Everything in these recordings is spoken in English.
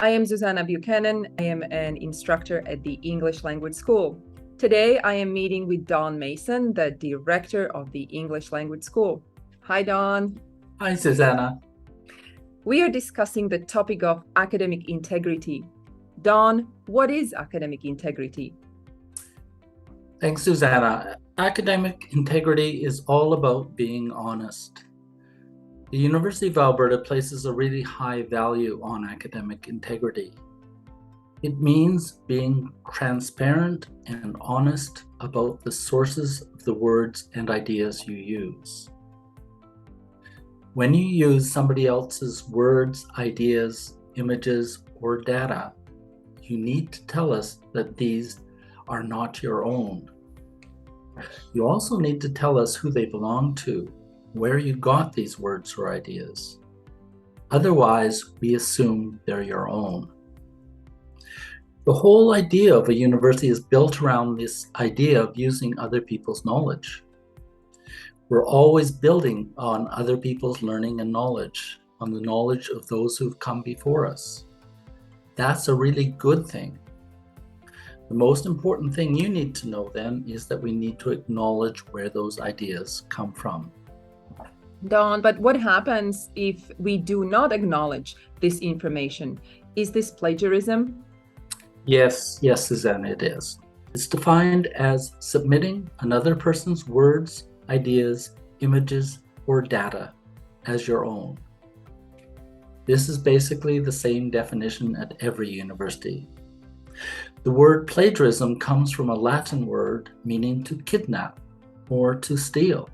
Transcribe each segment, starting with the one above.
I am Susanna Buchanan. I am an instructor at the English Language School. Today, I am meeting with Don Mason, the director of the English Language School. Hi, Don. Hi, Susanna. We are discussing the topic of academic integrity. Don, what is academic integrity? Thanks, Susanna. Academic integrity is all about being honest. The University of Alberta places a really high value on academic integrity. It means being transparent and honest about the sources of the words and ideas you use. When you use somebody else's words, ideas, images, or data, you need to tell us that these are not your own. You also need to tell us who they belong to, where you got these words or ideas. Otherwise, we assume they're your own. The whole idea of a university is built around this idea of using other people's knowledge. We're always building on other people's learning and knowledge, on the knowledge of those who've come before us. That's a really good thing. The most important thing you need to know then is that we need to acknowledge where those ideas come from. Don, but what happens if we do not acknowledge this information? Is this plagiarism? Yes, Susanna, it is. It's defined as submitting another person's words, ideas, images, or data as your own. This is basically the same definition at every university. The word plagiarism comes from a Latin word meaning to kidnap or to steal.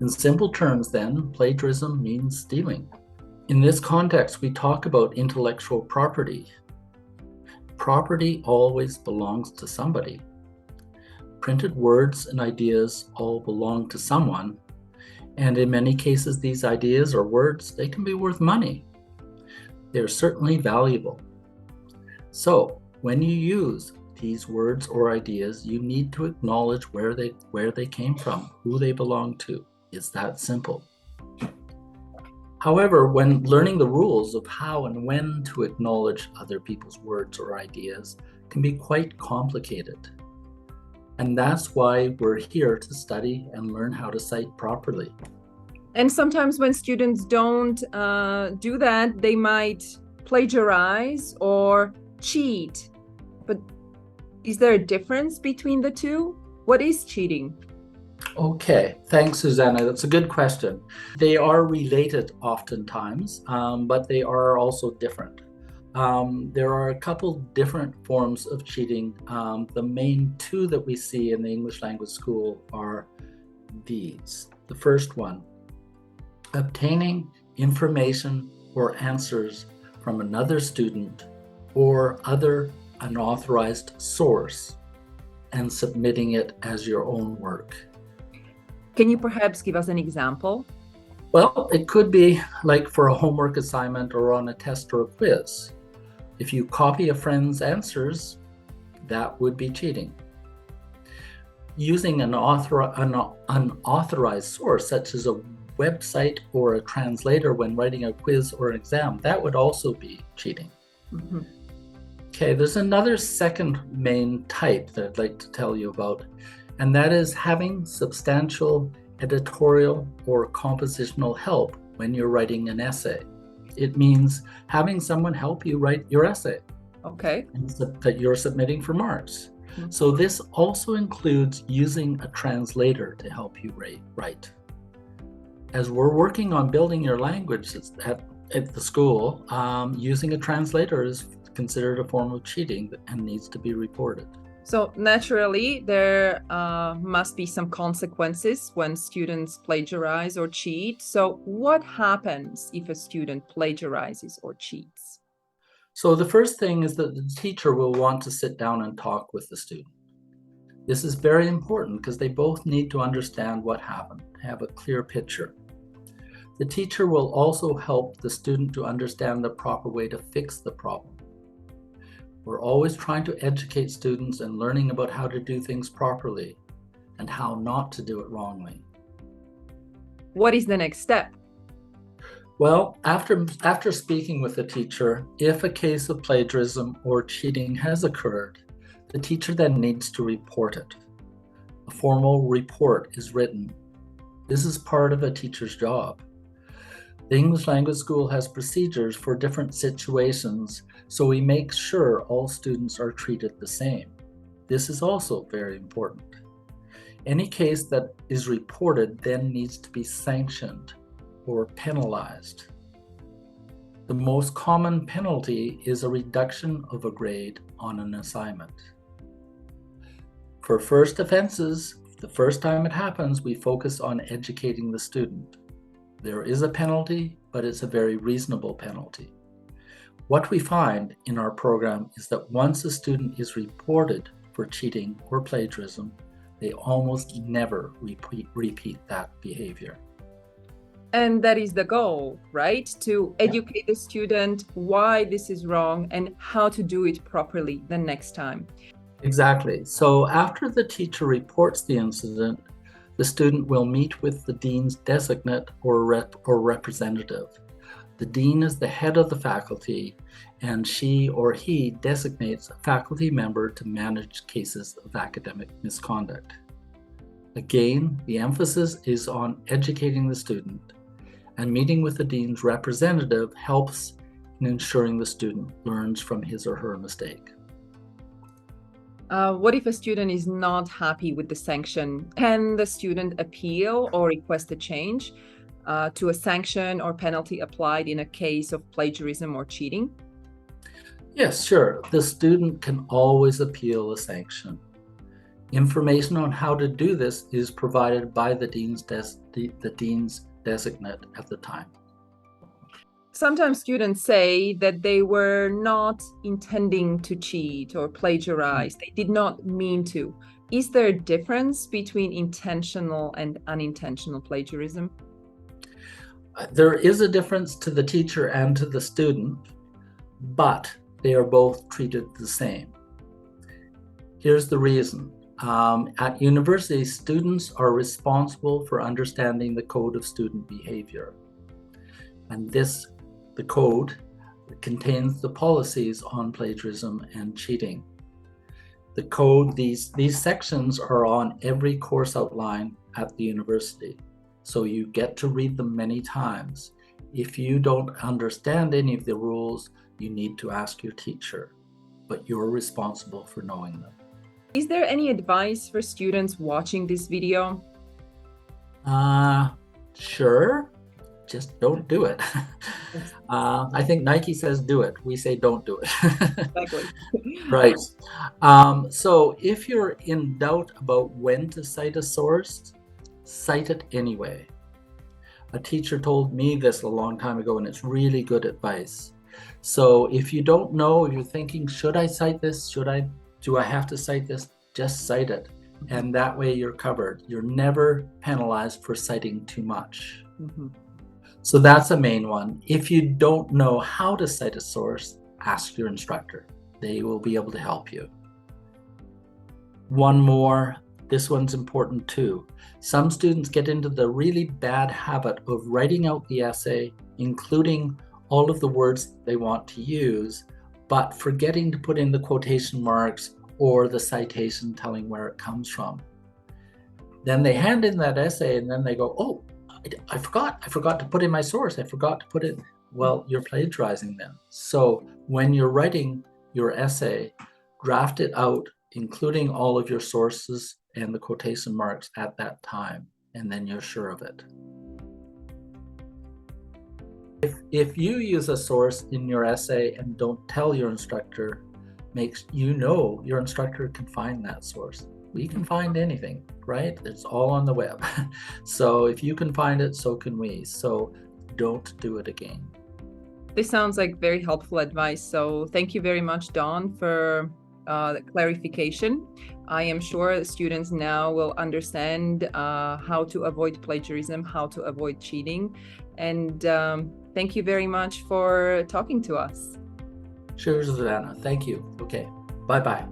In simple terms, then, plagiarism means stealing. In this context, we talk about intellectual property. Property always belongs to somebody. Printed words and ideas all belong to someone, and in many cases, these ideas or words, they can be worth money. They're certainly valuable. So, when you use these words or ideas, you need to acknowledge where they came from, who they belong to. It's that simple. However, when learning the rules of how and when to acknowledge other people's words or ideas can be quite complicated. And that's why we're here to study and learn how to cite properly. And sometimes when students don't do that, they might plagiarize or cheat. But is there a difference between the two? What is cheating? Okay, thanks, Susanna. That's a good question. They are related oftentimes, but they are also different. There are a couple different forms of cheating. The main two that we see in the English language school are these. The first one, obtaining information or answers from another student or other unauthorized source and submitting it as your own work. Can you perhaps give us an example? Well, it could be like for a homework assignment or on a test or a quiz. If you copy a friend's answers, that would be cheating. Using an unauthorized source, such as a website or a translator when writing a quiz or an exam, that would also be cheating. Mm-hmm. Okay, there's another second main type that I'd like to tell you about, and that is having substantial editorial or compositional help when you're writing an essay. It means having someone help you write your essay. Okay. That you're submitting for marks. Mm-hmm. So this also includes using a translator to help you write. As we're working on building your language at the school, using a translator is considered a form of cheating and needs to be reported. So naturally, there must be some consequences when students plagiarize or cheat. So what happens if a student plagiarizes or cheats? So the first thing is that the teacher will want to sit down and talk with the student. This is very important because they both need to understand what happened, have a clear picture. The teacher will also help the student to understand the proper way to fix the problem. We're always trying to educate students and learning about how to do things properly and how not to do it wrongly. What is the next step? Well, after speaking with the teacher, if a case of plagiarism or cheating has occurred, the teacher then needs to report it. A formal report is written. This is part of a teacher's job. The English Language School has procedures for different situations, so we make sure all students are treated the same. This is also very important. Any case that is reported then needs to be sanctioned or penalized. The most common penalty is a reduction of a grade on an assignment. For first offenses, the first time it happens, we focus on educating the student. There is a penalty, but it's a very reasonable penalty. What we find in our program is that once a student is reported for cheating or plagiarism, they almost never repeat that behavior. And that is the goal, right? To educate the student why this is wrong and how to do it properly the next time. Exactly. So after the teacher reports the incident, the student will meet with the dean's designate or representative. The dean is the head of the faculty, and she or he designates a faculty member to manage cases of academic misconduct. Again, the emphasis is on educating the student, and meeting with the dean's representative helps in ensuring the student learns from his or her mistake. What if a student is not happy with the sanction? Can the student appeal or request a change to a sanction or penalty applied in a case of plagiarism or cheating? Yes, sure. The student can always appeal a sanction. Information on how to do this is provided by the dean's designate at the time. Sometimes students say that they were not intending to cheat or plagiarize. They did not mean to. Is there a difference between intentional and unintentional plagiarism? There is a difference to the teacher and to the student, but they are both treated the same. Here's the reason. At university, students are responsible for understanding the code of student behavior. And the code contains the policies on plagiarism and cheating. The code, these sections are on every course outline at the university. So you get to read them many times. If you don't understand any of the rules, you need to ask your teacher, but you're responsible for knowing them. Is there any advice for students watching this video? Sure. Just don't do it. I think Nike says do it. We say don't do it. Exactly. Right. So if you're in doubt about when to cite a source, cite it anyway. A teacher told me this a long time ago, and it's really good advice. So if you don't know, if you're thinking, should I cite this? Do I have to cite this? Just cite it. And that way you're covered. You're never penalized for citing too much. Mm-hmm. So that's a main one. If you don't know how to cite a source, ask your instructor. They will be able to help you. One more, this one's important too. Some students get into the really bad habit of writing out the essay, including all of the words they want to use, but forgetting to put in the quotation marks or the citation telling where it comes from. Then they hand in that essay and then they go, oh, I forgot to put in my source. I forgot to put it. Well, you're plagiarizing then. So when you're writing your essay, draft it out, including all of your sources and the quotation marks at that time, and then you're sure of it. If you use a source in your essay and don't tell your instructor, your instructor can find that source. We can find anything, right? It's all on the web. So if you can find it, so can we. So don't do it again. This sounds like very helpful advice. So thank you very much, Dawn, for the clarification. I am sure the students now will understand how to avoid plagiarism, how to avoid cheating. And thank you very much for talking to us. Sure, Susanna. Thank you. Okay. Bye-bye.